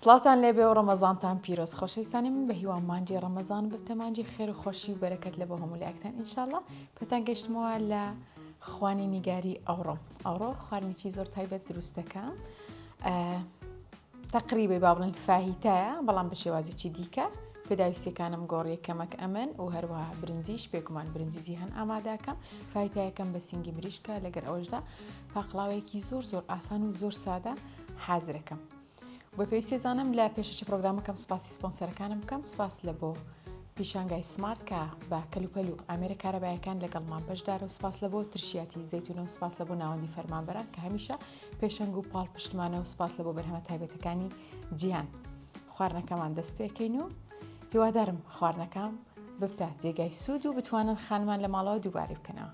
سڵاتان لێبێ و ڕەمەزانتان پیرۆز خۆشەویستانی من بە هیوان مانجی ڕەمەزان بتە مانجی خێر و خۆشی و بەرەکەت لە بۆ هەموو لایەکتان ئینشاءڵڵا پەتان گەشتمەوە لە خوانی نیگاری ئەوڕۆ خواردنێکی زۆر تایبەت دروست دەکەم تقریبا با بڵێن فاهیتایە بەڵام بە شێوازێکی دیکە پێداویستەکانم گۆڕی کەمەک ئەمن و هەروەها برنجیش پێکمان برنجی جیهان ئامادەکەم فاهیتایەکەم بە سینگی مریشکە لەگەر ئەوەشدا پاقلاوەیەکی زۆر ئاسان و زۆر سادە حازرەکەم بۆ پێویستی زانم لە پێشەچی پرۆگرامەکەم سپاسی سپۆنسەرەکانم بکەم سپاس لە بۆ پیشانگای سمارت کە بە کەلوپەل و ئامێرە کارەبایەکان لەگەڵمان بەشدارە و سپاس لە بۆ ترشیاتی زەیتونە و سپاس لە بۆ ناوەندی فەرمانبەران کە هەمیشە پێشەنگ و پاڵ پشتمانە و سپاس لە بۆ بەرهەمە تایبەتەکانی جیهان خواردنەکەمان دەست پێکەین و هیوادارم خواردنەکەم ببتە جێگای سوود و بتوانن خانمان لە ماڵەوە دووبارەی بکەنەوە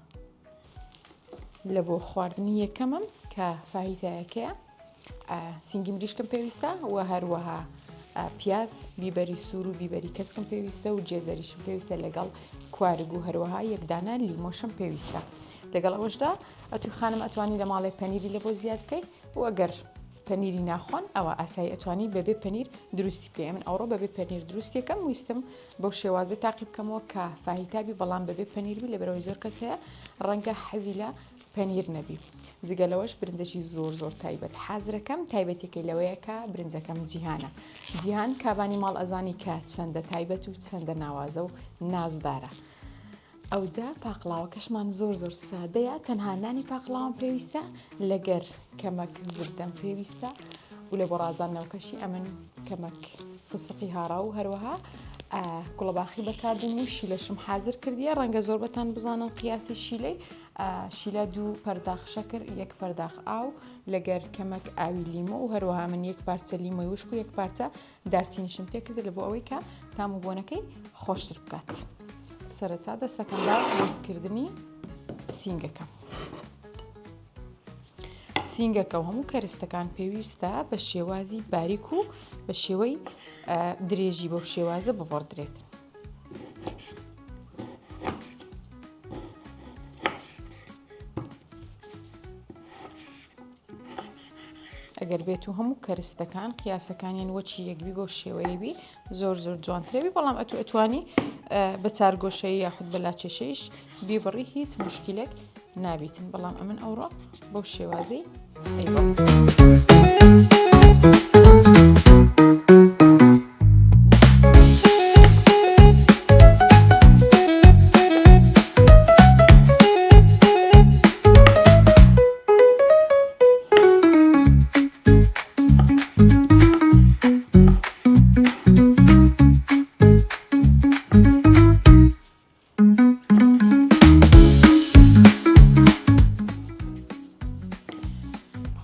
لە بۆ خواردنی یەکەمم کە فاهیتایەکەیە سینگی مریشکم پێویستە و هەروەها پیاز بیبەری سوور و بیبەری کەسکم پێویستە و جێزەریشم پێویستە لەگەڵ کوارگ و هەروەها یەکدانە لیمۆشم پێویستە لەگەڵ ئەوەشدا خانم ئەتوانی لە ماڵێ پەنیری لە بۆ زیاد بکەیت و ئەگەر پەنیری ناخۆن ئەوە ئاسایی ئەتوانی بەبێ پەنیر دروستی بکەی من ئەوڕۆ بەبێ پەنیر دروستیەکەم ویستم بەو شێوازە تاقی بکەمەوە کە فاهیتابی بەڵام بەبێ پەنیربی لەبەرەوەی زۆر کەس هەیە ڕەنگە حەزی لە پەنیر نەبی جگەلەوەش برنجێکی زۆر تایبەت حازرەکەم تایبەتێکی لەوەیە کە برنجەکەم جیهانە جیهان کابانی ماڵ ئەزانی کە چەندە تایبەت و چەندە ناوازە و نازدارە ئەوجا پاقلاوەکەشمان زۆر سادەیە تەنها نانی پاقلاوان پێویستە لەگەر کەمەک زردەم پێویستە و لە بۆ ڕازاندنەوەکەشی ئەمن کەمەک فستقی هاڕا و هەروەها کوڵەباخی بەکاردن و شیلەشم حازر کردیە ڕەنگە زۆر بەتان بزانن قیاسی شیلەی شیلە 2 پەرداخ شەکر 1 پەرداخ ئاو لەگەر کەمەک ئاوی لیمۆ و هەروەها من 1 پارچە لیمۆی وشک و 1 پارچە دارچینیشم تێکرد لە بۆ ئەوەی کە تام و بۆنەکەی خۆشتر بکات سەرەتا دەستەکەم با وردکردنی سینگەکە و هەموو کەرستەکان پێویستە بە شێوازی باریک و بە شێوەی درێژی بەو شێوازە ببڕدرێت ئەگەر بێت و هەموو کەرستەکان قیاسەکانیان وەچی یەکبی بەو شێوەیەبی زۆر جوانترێبی بەڵام ئەتوانی بە چارگۆشەی یاخود بەلا کێشەیش بیبڕی هیچ مشکلێک نابیتن بەڵام ئەمن ئەوڕۆ بەو شێوازەی ئەیبە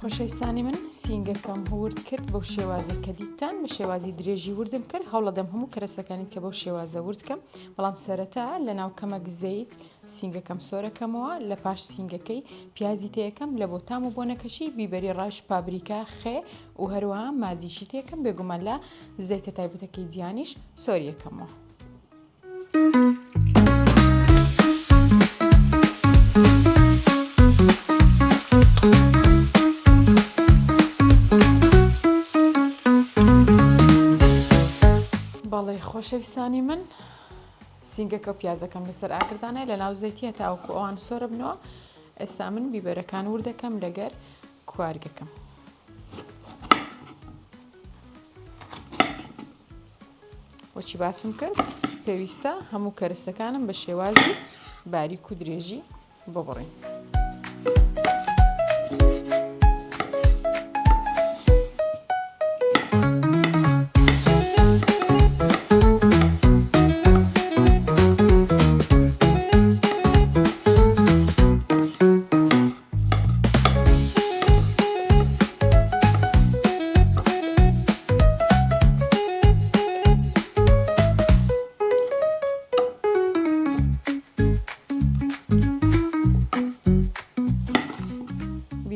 خۆشەویستانی من سینگەکەم ورد کرد بەو شێوازە کە دیتان بە شێوازی درێژی وردم کرد هەوڵە دەم هەموو کەرەستەکانیت کە بەو شێوازە وردکەم بەڵام سەرەتا لە ناو کەمەک زەیت سینگەکەم سۆرەکەمەوە لە پاش سینگەکەی پیازی تەیەکەم لە بۆ تام و بۆنەکەشی بیبەری ڕاش پابریکا خێ و هەروەها مازیشی تێکەم بێگومان لە زەیتە تایبەتەکەی جیهانیش سۆریەکەمەوە خۆشەویستانی من سینگەکە و پیازەکەم لەسەر ئاکردانە لە ناو زەیتیە تاوەکو ئەوان سۆرە بنەوە ئێستا من بیبەرەکان وردەکەم لەگەر کوارگەکەم وەچی باسم کرد پێویستە هەموو کەرستەکانم بە شێوازی باریک و درێژی ببڕین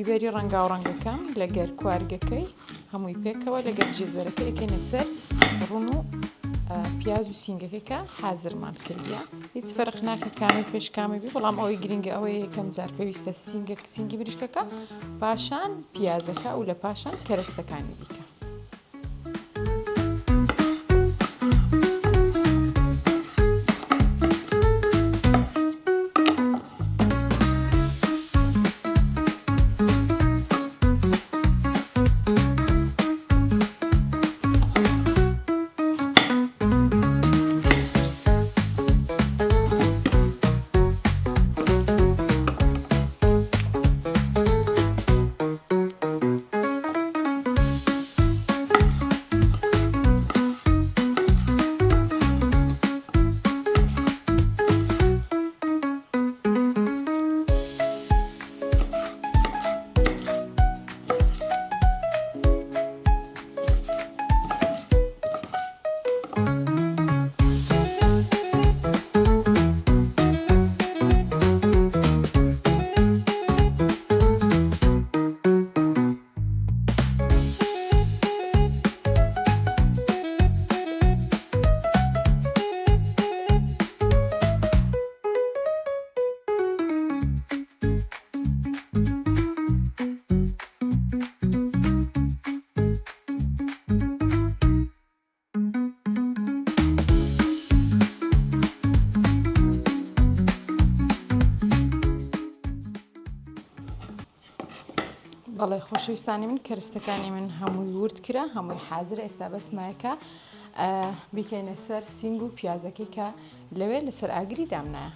بیبەری ڕەنگاو ڕەنگەکەم لەگەر کوارگەکەی هەمووی پێکەوە لەگەر جێزەرەکە ئەکەینە سەر ڕوون و پیاز و سینگەکەکە حازرمان کردیە هیچ فەرق ناکە کامی پێش کامی بی بەڵام ئەوەی گرنگە ئەوەیە یەکەم جار پێویستە سینگی بریشکەکە پاشان پیازەکە و لە پاشان کەرەستەکانی دیکە. بەڵێ خۆشەویستانی من کەرستەکانی من هەمووی ورد کرا هەمووی حازر ئێستا بەسمایەکە بیکەینە سەر سینگ و پیازەکەی کە لەوێ لەسەر ئاگری دامنایە.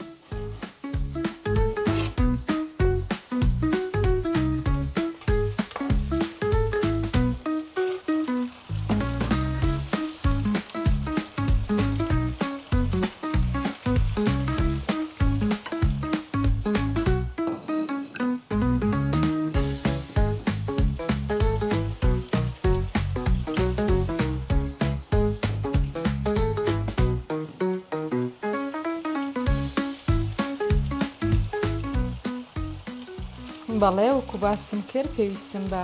بەڵێ وەکو باسم کرد پێویستم بە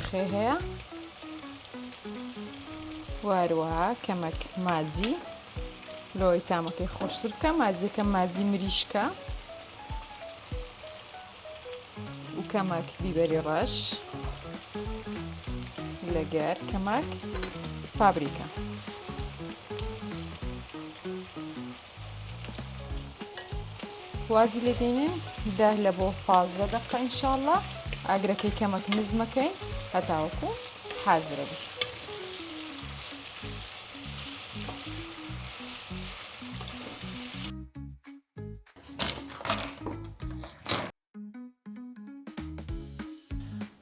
خێ هەیە واروەها کەمەک ماجی لەوەی تامەکەی خۆشتر بکە ماجیەکە ماجی مریشکە و کەمەک بیبەری ڕەش لەگەر کەمەک پابریکە. وازی لێ دێنێ 10 لە بۆ 15 دقیقە ئینشاءالله ئاگرەکەی کەمەک نزمەکەی هەتاوەکو حازرە بی.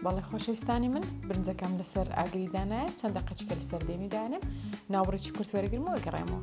بەڵێ خۆشەویستانی من برنجەکەم لەسەر ئاگری دانایە چەند دقیقەیەک لەسەر دێمی دانم ناوبڕێکی کورت وەرەگرمەوە گەڕێمەوە.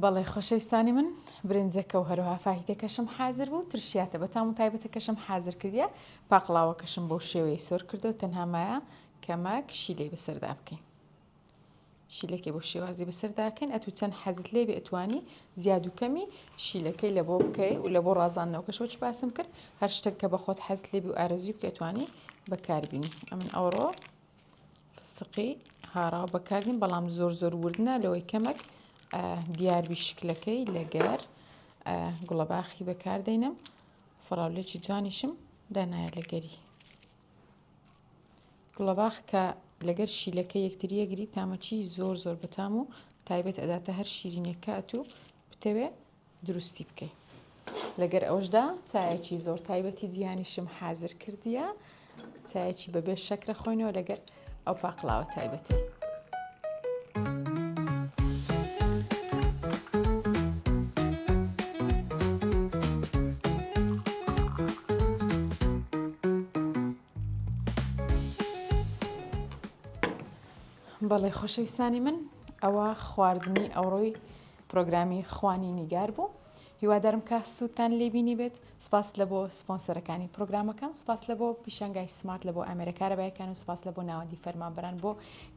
بەڵێ خۆشەویستانی من برنجەکە و هەروەها فاهیتەکەشم حازر بوو ترشیاتە بە تام و تایبەتەکەشم حازر کردیە پاقڵاوەکەشم بەو شێوەیە سۆر کردو تەنها مایە کەمەک شیلەی بەسەردا بکەین شیلەکەی بۆ شێوازی بەسەرداکەین ئەتو چەند حەزت لێ بێ ئەتوانی زیاد و کەمی شیلەکەی لە بۆ بکەی و لە بۆ ڕازاندنەوەکەش وەچ باسم کرد هەر شتێک کە بە خۆت حەزت لێ بی و ئارەزوی بکە ئەتوانی بەکاربینی ئەمن ئەوڕۆ فستقی هاراو بەکاردین بەڵام زۆر وردنە لەوەی کەمەک دیاربی شکلەکەی لەگەر گوڵەباخی بەکاردێنم فڕاولێکی جوانیشم دانایە لەگەری گوڵەباخ کە لەگەر شیلەکە یەکتری یەگری تامەچی زۆر بەتام و تایبەت ئەداتە هەر شیرینێکات و بتەوێ دروستی بکەیت. لەگەر ئەوشدا چایەکی زۆر تایبەتی جیهانیشم حازر کردیە، چایەکی بەبێ شەکرە خۆینەوە لەگەر ئەو پاقلاوە تایبەتی. بەڵێ خۆشەویستانی من، ئەوە خواردنی ئەوڕۆی پرۆگرامی خوانی نیگار بوو. هیوادارم کە سوودتان لێبینی بێت. سپاس لە بۆ سپۆنسەرەکانی پرۆگرامەکەم، سپاس لە بۆ پیشەنگای سمارت لە بۆ ئەمریکا رەبایەکان و سپاس لە بۆ ناوەندی فەرمانبەران بۆ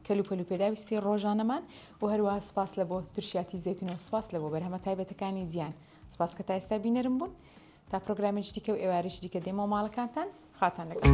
کەلوپەل و پێداویستی ڕۆژانەمان و هەروەها سپاس لە بۆ تورشیاتی زەیتون و سپاس لە بۆ بەرهەمە تایبەتەکانی جیان. سپاس کە تا ئێستا بینەرم بوون. تا پرۆگرامێکی دیکە و ئێوارێکی دیکە دێمەوە ماڵەکانتان خاتان لەگەڵ.